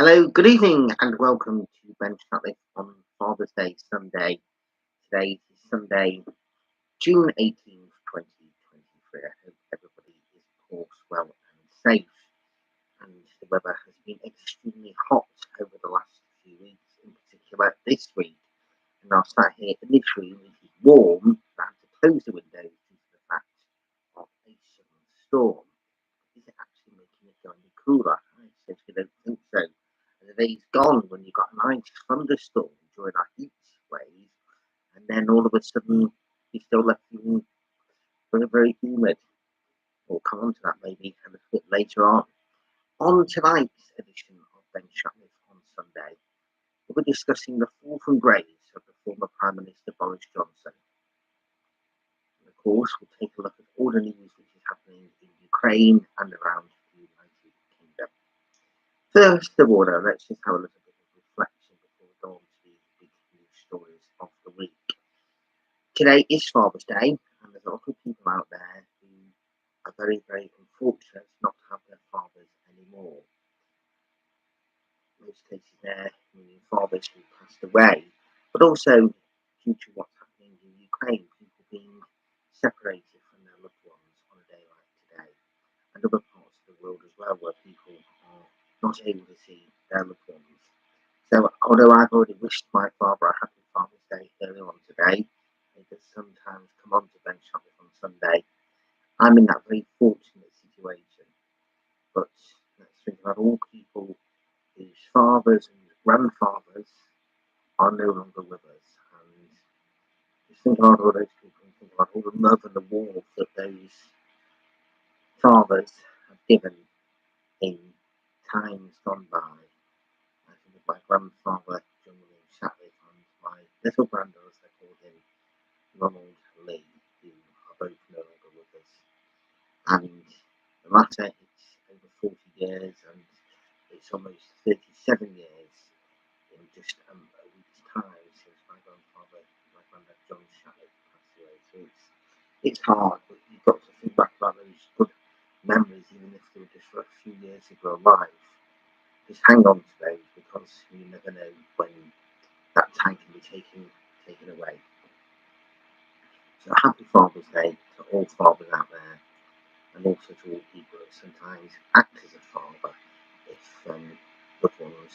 Hello, good evening, and welcome to Ben Shatliff on Father's Day Sunday. Today is Sunday, June 18th, 2023. I hope everybody is, of course, well and safe. And the weather has been extremely hot over the last few weeks, in particular this week. And I've sat here initially, it is warm, but I had to close the windows due to the fact of a sudden storm. Is it actually making it go any cooler? I certainly don't think so. And the day's gone when you got a nice thunderstorm during our heat wave, and then all of a sudden you're still left feeling very, very humid. We'll come on to that maybe a little bit later on. On tonight's edition of Ben Shatliff on Sunday, we'll be discussing the fall from grace of the former Prime Minister Boris Johnson. And of course, we'll take a look at all the news which is happening in Ukraine and around the United Kingdom. First of all, let's just have a little bit of reflection before we go on to the big news stories of the week. Today is Father's Day, and there's a lot of people out there who are very, very unfortunate not to have their fathers anymore. In most cases there, meaning fathers who passed away, but also due to what's happening in Ukraine, people being separated from their loved ones on a day like today, and other parts of the world as well where people are not able to see their loved ones. So, although I've already wished my father a happy Father's Day earlier on today, it does sometimes come on to Ben Shatliff on Sunday. I'm in that very fortunate situation, but let's think about all people whose fathers and grandfathers are no longer with us, and just think about all those people and think about all the love and the warmth that those fathers have given in times gone by. I think of my grandfather, John William Shatliff, and my little granddad, as they called him, Ronald Lee, who are both no longer with us. And the latter, it's over 40 years, and it's almost 37 years in just a week's time since my grandfather, my granddad John Shatliff, passed away. So it's hard, but you've got to think back about those good memories, even if they were just for a few years ago life. Just hang on to those, because you never know when that time can be taken away. So happy Father's Day to all fathers out there, and also to all people that sometimes act as a father if loved ones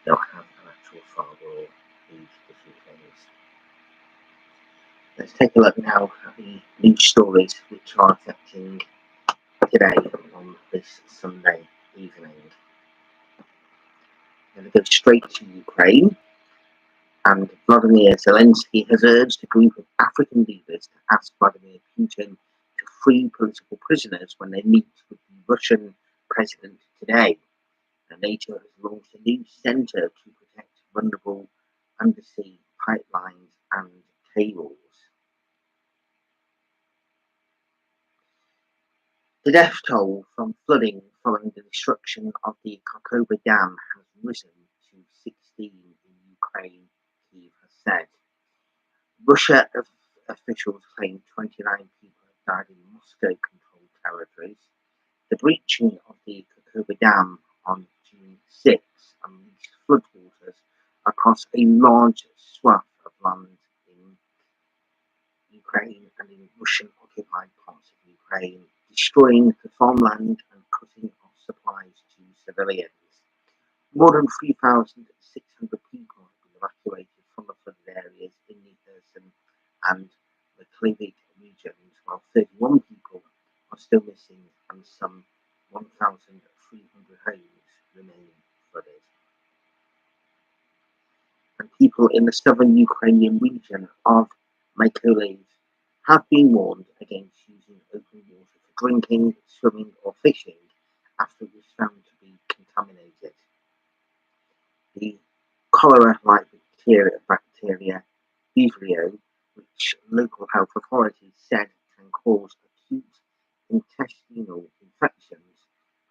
don't have an actual father or need different things. Let's take a look now at the news stories which are affecting today on this Sunday evening. I'm going to go straight to Ukraine, and Vladimir Zelensky has urged a group of African leaders to ask Vladimir Putin to free political prisoners when they meet with the Russian president today. And NATO has launched a new centre to protect vulnerable undersea pipelines and cables. The death toll from flooding following the destruction of the Kakhovka Dam has risen to 16 in Ukraine, Kyiv has said. Russia officials claim 29 people have died in Moscow-controlled territories. The breaching of the Kakhovka Dam on June 6 unleashed floodwaters across a large swath of land in Ukraine and in Russian-occupied parts of Ukraine, destroying the farmland and cutting off supplies to civilians. More than 3,600 people have been evacuated from the flooded areas in the Kherson and the Kharkiv regions, while 31 people are still missing and some 1,300 homes remain flooded. And people in the southern Ukrainian region of Mykolaiv have been warned against using open water for drinking, swimming or fishing after it was found to be contaminated. The cholera-like bacteria Vibrio, which local health authorities said can cause acute intestinal infections,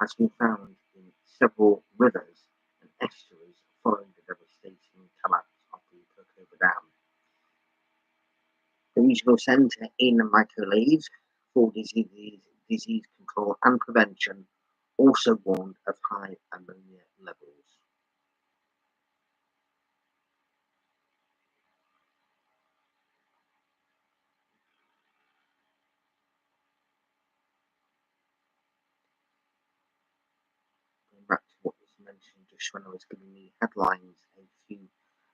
has been found in several rivers and estuaries following the devastating collapse of the Kakhovka Dam. The regional centre in Mykolaiv for disease control and prevention also warned of high ammonia levels. just when I was giving the headlines a few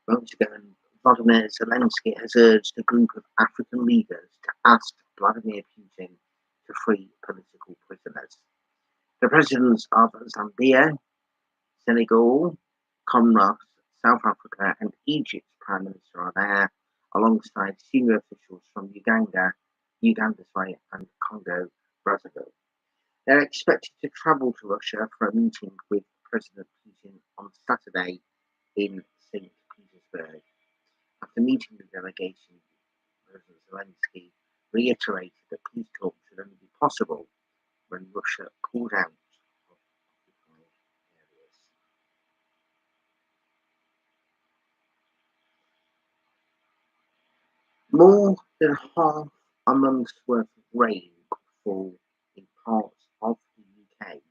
moments ago, and Vladimir Zelensky has urged a group of African leaders to ask Vladimir Putin to free political prisoners. The presidents of Zambia, Senegal, Comoros, South Africa, and Egypt's Prime Minister are there, alongside senior officials from Uganda, and Congo Brazzaville. They're expected to travel to Russia for a meeting with President Putin on Saturday in St. Petersburg. After meeting the delegation, President Zelensky reiterated that peace talks should only be possible when Russia pulls out of occupied areas. More than half a month's worth of rain could fall in parts of the UK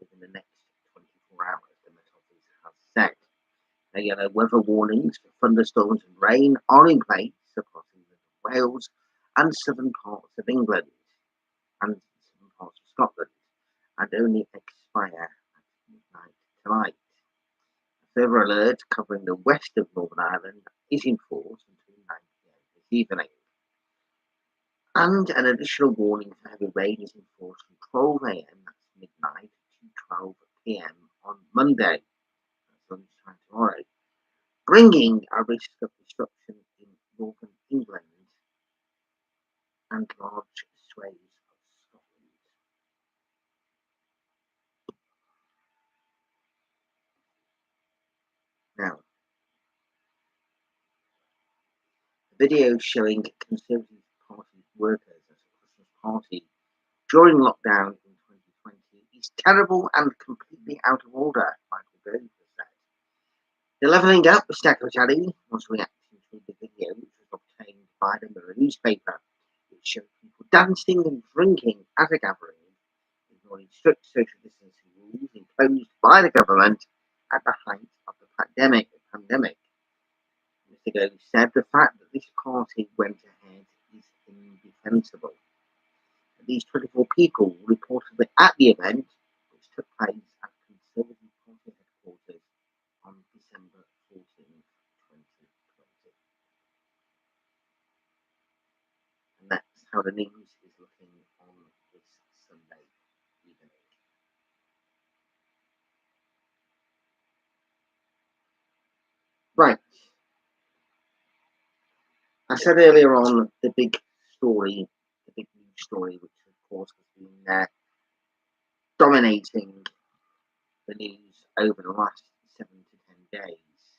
within the next 24 hours, the Met Office has said. The yellow weather warnings for thunderstorms and rain are in place across England and Wales and southern parts of England and southern parts of Scotland, and only expire at midnight tonight. A further alert covering the west of Northern Ireland is in force until 9 p.m. this evening. And an additional warning for heavy rain is in force from 12 a.m. that's midnight to 12 p.m. on Monday, that's lunchtime tomorrow, bringing a risk of disruption in northern England and large swathes of Scotland. Now, a video showing Conservative Party workers at a Christmas party during lockdown in 2020 is terrible and completely out of order, Michael Gove said. The Levelling Up secretary was reacting to the video, which was obtained by the Mirror newspaper, which showed people dancing and drinking at a gathering, ignoring strict social distancing rules imposed by the government at the height of the pandemic. Mr. Gove said the fact that this party went ahead is indefensible. At least 24 people reportedly at the event, which took place at Conservative Party headquarters on December 14th, 2020. And that's how the news is looking on this Sunday evening. Right. I said earlier on the big story, the big news story, which of course has been dominating the news over the last 7 to 10 days.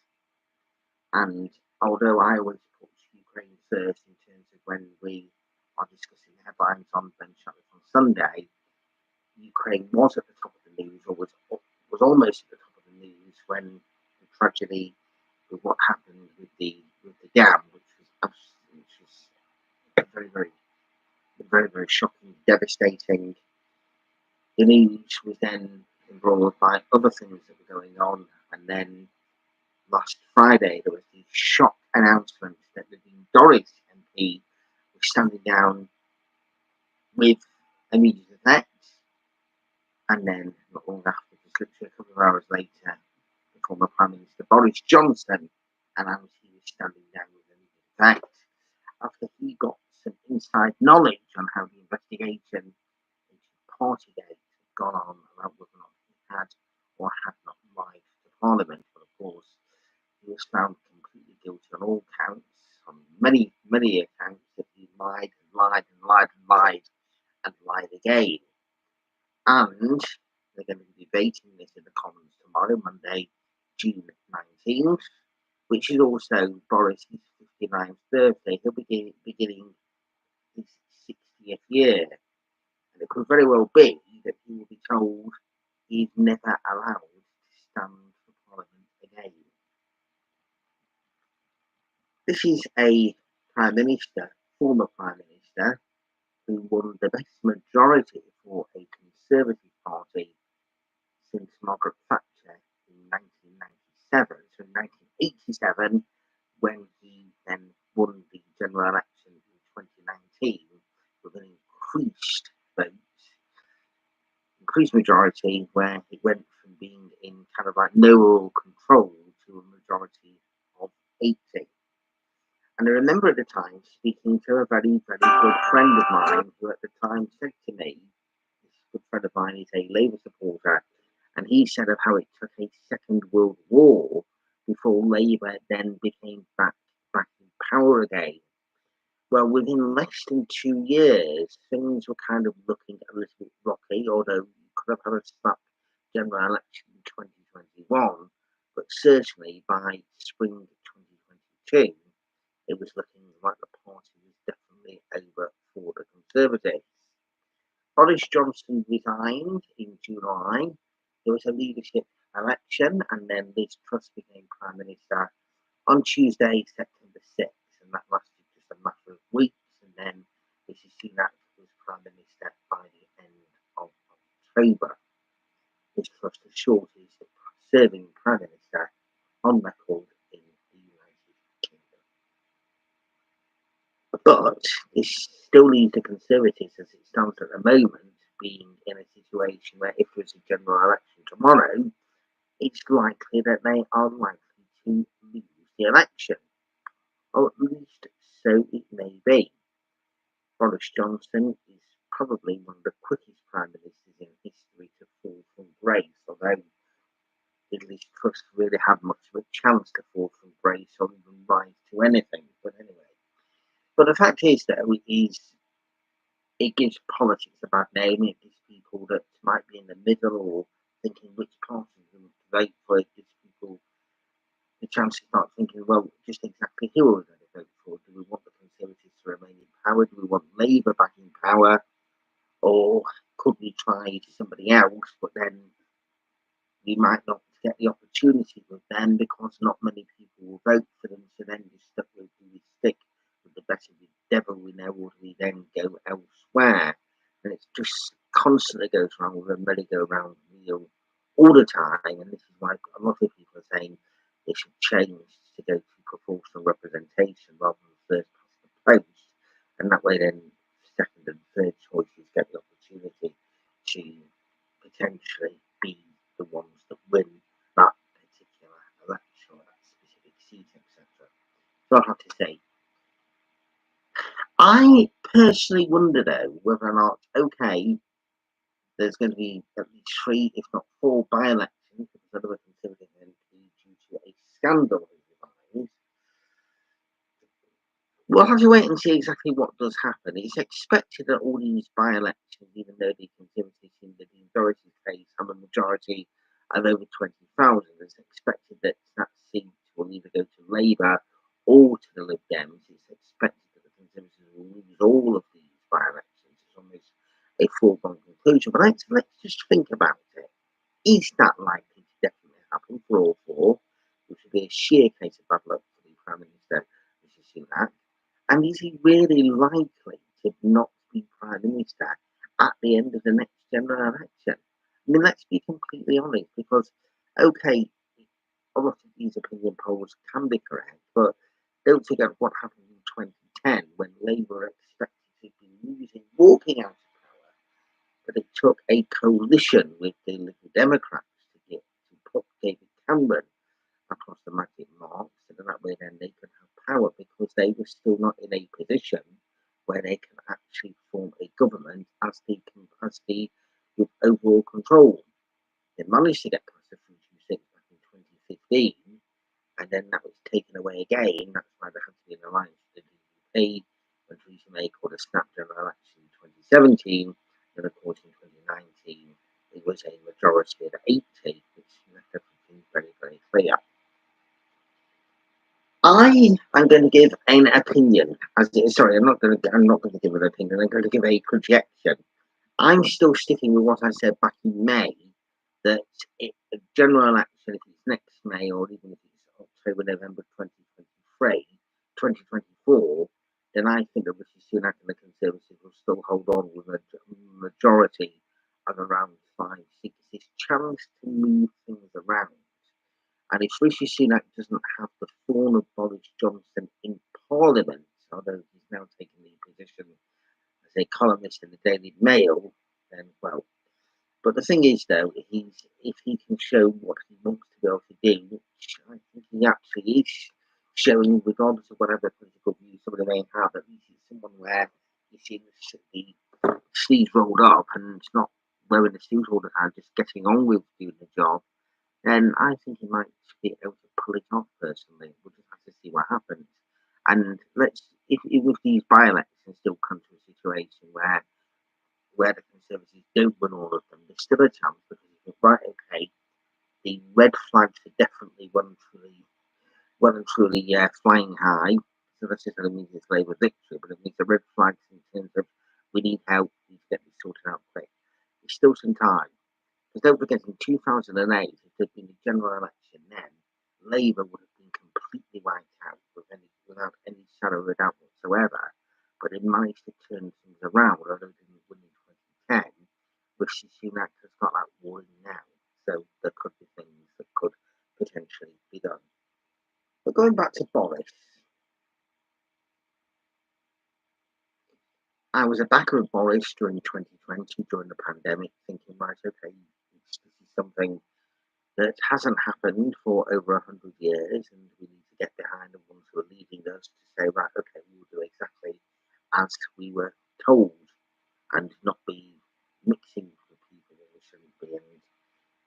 And although I always put Ukraine first in terms of when we are discussing headlines on Ben Shatliff on Sunday, Ukraine was at the top of the news, or was almost at the top of the news when the tragedy with what happened with the dam, which was very, very shocking, devastating. The news was then embroiled by other things that were going on, and then last Friday there was the shock announcement that the Dean Doris MP was standing down with immediate effect, and then not long after, just literally a couple of hours later, the former Prime Minister Boris Johnson announced he was standing down with immediate effect after he got some inside knowledge on how the investigation into Partygate had gone on about whether or not he had or had not lied to Parliament. But of course, he was found completely guilty on all counts, on many, many accounts, that he lied and lied and lied and lied and lied again. And they're going to be debating this in the Commons tomorrow, Monday, June 19th, which is also Boris's 59th birthday. He'll be beginning his 60th year. And it could very well be that he will be told he's never allowed to stand for Parliament again. This is a Prime Minister, former Prime Minister, who won the best majority for a Conservative Party since Margaret Thatcher in 1997. So in 1987, when he then won the general election in 2019 with an increased majority, where it went from being in kind of like no real control to a majority of 80. And I remember at the time speaking to a very, very good friend of mine who at the time said to me, this good friend of mine is a Labour supporter, and he said of how it took a Second World War before Labour then became back in power again. Well, within less than 2 years, things were kind of looking a little bit rocky, although you could have had a snap general election in 2021, but certainly by spring 2022, it was looking like the party was definitely over for the Conservatives. Boris Johnson resigned in July. There was a leadership election, and then Liz Truss became Prime Minister on Tuesday, September 6th, and that lasted just a matter of weeks. And then Rishi Sunak was Prime Minister by the end of October. Liz Truss the shortest serving Prime Minister on record in the United Kingdom. But it still leaves the Conservatives, as it stands at the moment, being in a situation where if there's a general election tomorrow, it's likely that they are likely to lose the election. Or at least so it may be. Boris Johnson is probably one of the quickest prime ministers in history to fall from grace, although Liz Truss really had much of a chance to fall from grace or even rise to anything. But anyway. But the fact is, though, it gives politics a bad name. It gives people that might be in the middle or thinking which party to vote for. It gives people the chance to start thinking, well, just exactly who are we going to vote for? Do we want the Conservatives to remain in power? Do we want Labour back in power? Or could we try somebody else, but then we might not get the opportunity with them because not many people will vote for them. So then you're stuck with, do we stick with the better the devil we know, or do we then go elsewhere? And it just constantly goes around with a merry-go-round wheel all the time. And this is why a lot of people are saying they should change to go to proportional representation rather than first past the post. And that way then second and third choices get the opportunity to potentially be the ones that win that particular election or that specific seat, etc. So I have to say, I personally wonder though whether or not, okay, there's going to be at least 3, if not 4 by-elections because another Conservative MP due to a scandal has resigned. We'll have to wait and see exactly what does happen. It's expected that all these by-elections, even though the Conservatives in the majority case have a majority of over 20,000, it's expected that that seat will either go to Labour or to the Lib Dems. It's expected that the Conservatives will lose all of these by-elections. It's almost a foregone conclusion. But let's just think about it. Is that likely to definitely happen for all 4, which would be a sheer case of bad luck for the Prime Minister, Rishi Sunak? And is he really likely to not be Prime Minister at the end of the next general election? I mean, let's be completely honest, because, okay, a lot of these opinion polls can be correct, but don't forget what happened in 2010 when Labour were expected to be walking out of power, but it took a coalition with the Liberal Democrats to put David Cameron across the magic mark, so that way then they can have power because they were still not in a position where they can actually form a government as the capacity with overall control. They managed to get past the 326 back in 2015, and then that was taken away again. That's why there had to be an alliance with the DUP when Theresa May called a snap general election in 2017, and of course in 2019 it was a majority of 80, which left everything very, very clear. I am going to give an opinion. Sorry, I'm not going to give an opinion. I'm going to give a projection. I'm still sticking with what I said back in May, that a general election, if it's next May or even if it's October, November 2024, then I think that Rishi Sunak and the Conservatives will still hold on with a majority of around 5 seats. This chance to move things around. And if Rishi Sunak doesn't have the thorn of Boris Johnson in Parliament, although he's now taken the position as a columnist in the Daily Mail, then well. But the thing is, though, he's if he can show what he wants to be able to do, which I think he actually is showing, regardless of whatever political views somebody may have, at least he's someone where you see the sleeves rolled up and it's not wearing the suit all the time, just getting on with doing the job, then I think he might be able to pull it off personally. We'll just have to see what happens. And if these by-elections still come to a situation where the Conservatives don't win all of them, there's still a chance because you think, right, okay, the red flags are definitely well and truly flying high. So that's just an immediate Labour victory, but it means the red flags in terms of we need help, we need to get this sorted out quick. There's still some time. Because don't forget, in 2008, if there'd been a general election then, Labour would have been completely wiped out without any shadow of a doubt whatsoever. But it managed to turn things around, although it didn't win in 2010, Rishi Sunak has got that warning now. So there could be things that could potentially be done. But going back to Boris, I was a backer of Boris during 2020, during the pandemic, thinking, right, okay, this is something that hasn't happened for over 100 years, and we need to get behind the ones who are leading us to say, right, okay, we will do exactly as we were told, and not be mixing with people that we shouldn't be, and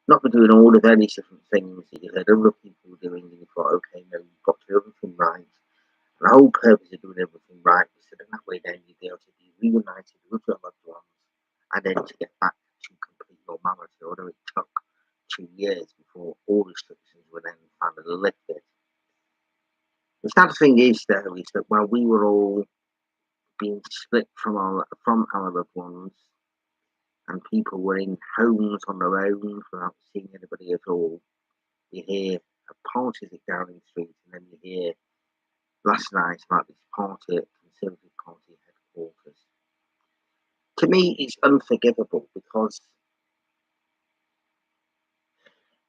not be doing all the various different things that you heard other people doing, and you thought, okay, no, you've got to do everything right. And the whole purpose of doing everything right was so that way then you'd be able to be reunited with your loved ones, and then to get back to complete normality, although it took 2 years before all restrictions were then finally lifted. The sad thing is, though, is that while we were all being split from our loved ones, and people were in homes on their own without seeing anybody at all, you hear parties at Downing Street, and then you hear last night about this party at Conservative Party headquarters. To me, it's unforgivable because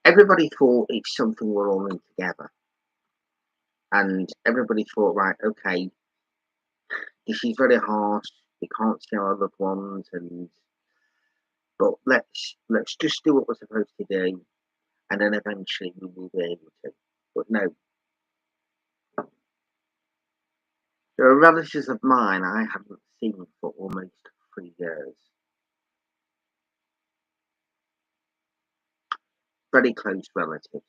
everybody thought it's something we're all in together. And everybody thought, right, okay, this is very harsh. We can't see our loved ones, but let's just do what we're supposed to do, and then eventually we will be able to. But no, there are relatives of mine I haven't seen for almost 3 years. Very close relatives, and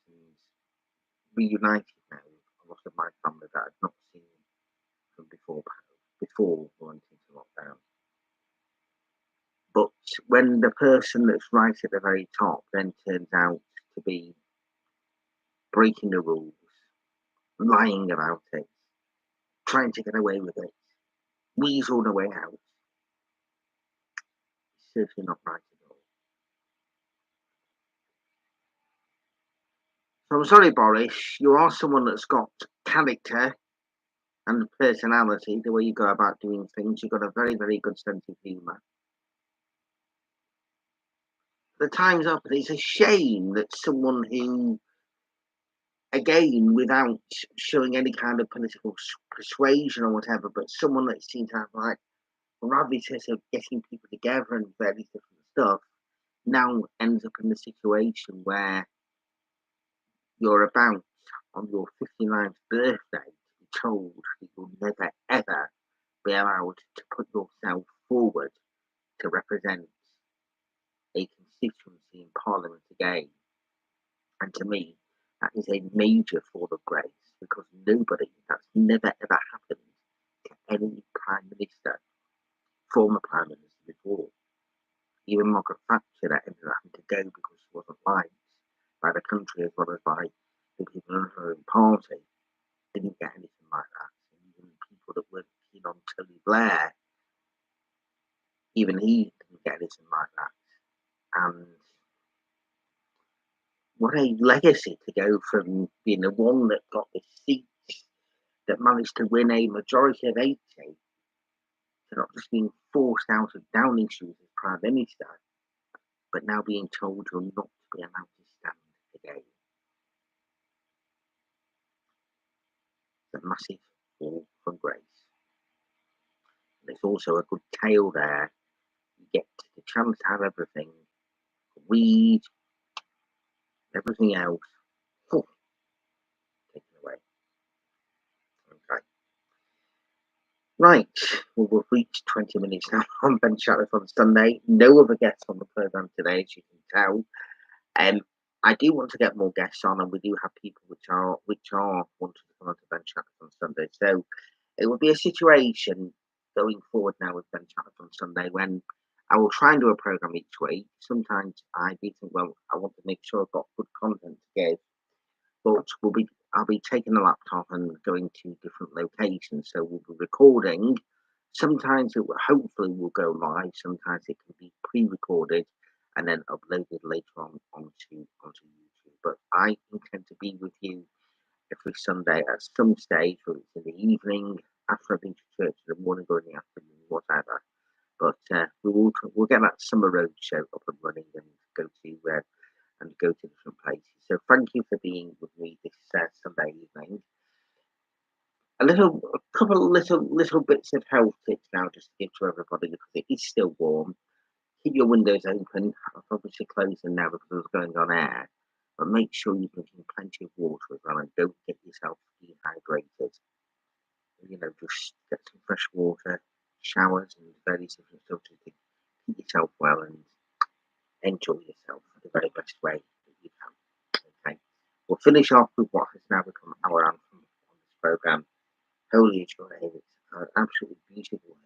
reunited now. A lot of my family that I've not seen from before we went into lockdown. But when the person that's right at the very top then turns out to be breaking the rules, lying about it, trying to get away with it, weasel the way out, it's certainly not right at all. So I'm sorry, Boris, you are someone that's got character and personality, the way you go about doing things. You've got a very, very good sense of humour. The time's up, and it's a shame that someone who, again, without showing any kind of political persuasion or whatever, but someone that seems to have like gravitas of getting people together and various different stuff, now ends up in the situation where you're about on your 59th birthday to be told that you'll never ever be allowed to put yourself forward to represent a constituency in Parliament again. And to me, that is a major fall of grace because that's never ever happened to any Prime Minister, former Prime Minister before. Even Margaret Thatcher that ended up having to go because she wasn't liked by the country as well as by the people in her own party. Didn't get anything like that. And even people that weren't keen on Tony Blair, even he didn't get anything like that. And what a legacy to go from being the one that got the seats that managed to win a majority of 80 to not just being forced out of Downing Street as Prime Minister, but now being told you're not to be allowed to stand again. It's a massive fall from grace. There's also a good tale there. You get the chance to have everything. Weed, Everything else, oh, taken away. Okay. Right, well, we've reached 20 minutes now on Ben Shatliff on Sunday. No other guests on the programme today, as you can tell. I do want to get more guests on, and we do have people which are wanting to come on to Ben Shatliff on Sunday. So it will be a situation going forward now with Ben Shatliff on Sunday when I will try and do a programme each week. Sometimes I do think, well, I want to make sure I've got good content to give, but I'll be taking the laptop and going to different locations. So we'll be recording. Sometimes it will, hopefully will go live. Sometimes it can be pre-recorded and then uploaded later onto YouTube. But I intend to be with you every Sunday at some stage, whether it's in the evening, after I've been to church in the morning or in the afternoon, whatever. But we'll get that summer road show up and running and go to different places. So thank you for being with me this Sunday evening. A couple of little bits of health tips now, just to give to everybody because it is still warm. Keep your windows open. I've obviously closed them now because I was going on air, but make sure you're drinking plenty of water as well, and don't get yourself dehydrated. Just get some fresh water, showers, and various different stuff to keep yourself well and enjoy yourself the very best way that you can. Okay. We'll finish off with what has now become our anthem on this programme. Holy is Your Name. It's an absolutely beautiful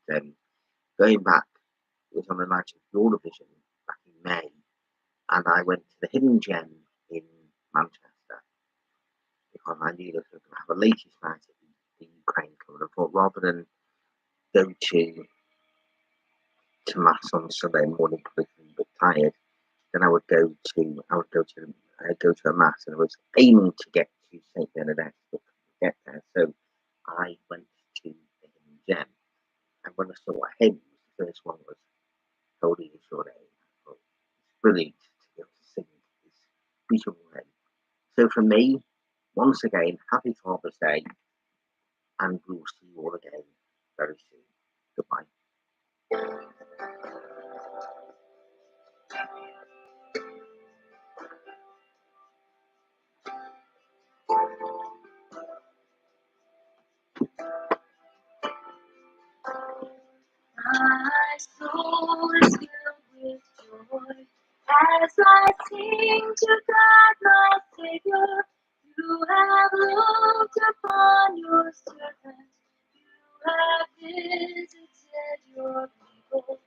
hymn. And going back, it was on the night of Eurovision back in May, and I went to the Hidden Gem in Manchester because I knew that we were going to have a ladies' night at the Ukraine Club. I thought rather than go to mass on Sunday morning, probably a bit tired, then I would go to a mass, and I was aiming to get to St Bernadette, but couldn't get there, so I went to the Hidden Gem, and when I saw what hymn, the first one was Holy is Your Name. It's brilliant to be able to sing this beautiful hymn. So for me, once again, happy Father's Day, and we'll see you all again very soon. Goodbye. My soul is filled with joy as I sing to God my Savior. You have looked upon your servant. You have visited your people,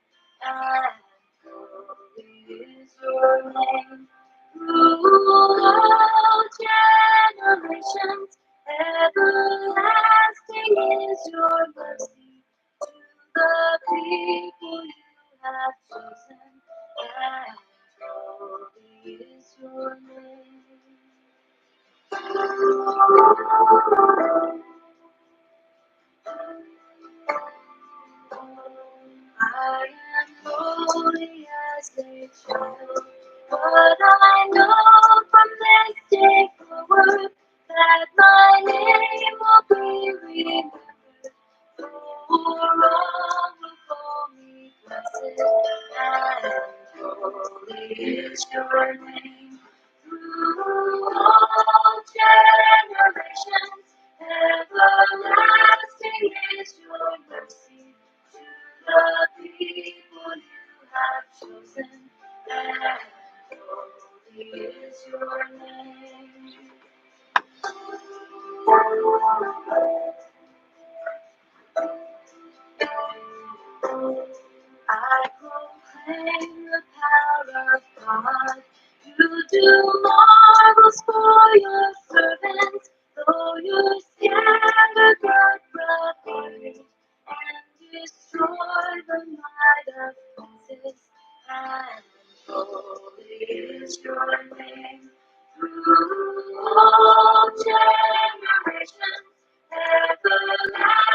and holy is your name. Through all generations, everlasting is your mercy to the people you have chosen, and holy is your name. I am holy as a child, but I know from this day forward that my name will be remembered. For all will call me blessed, and holy is your name. Through all generations, everlasting is your mercy to the people you have chosen, and holy is your name. I proclaim the power of God. You do marvels for your servants, though you scatter the brotherhood and destroy the might of princes, and holy is your name. Through all generations, everlasting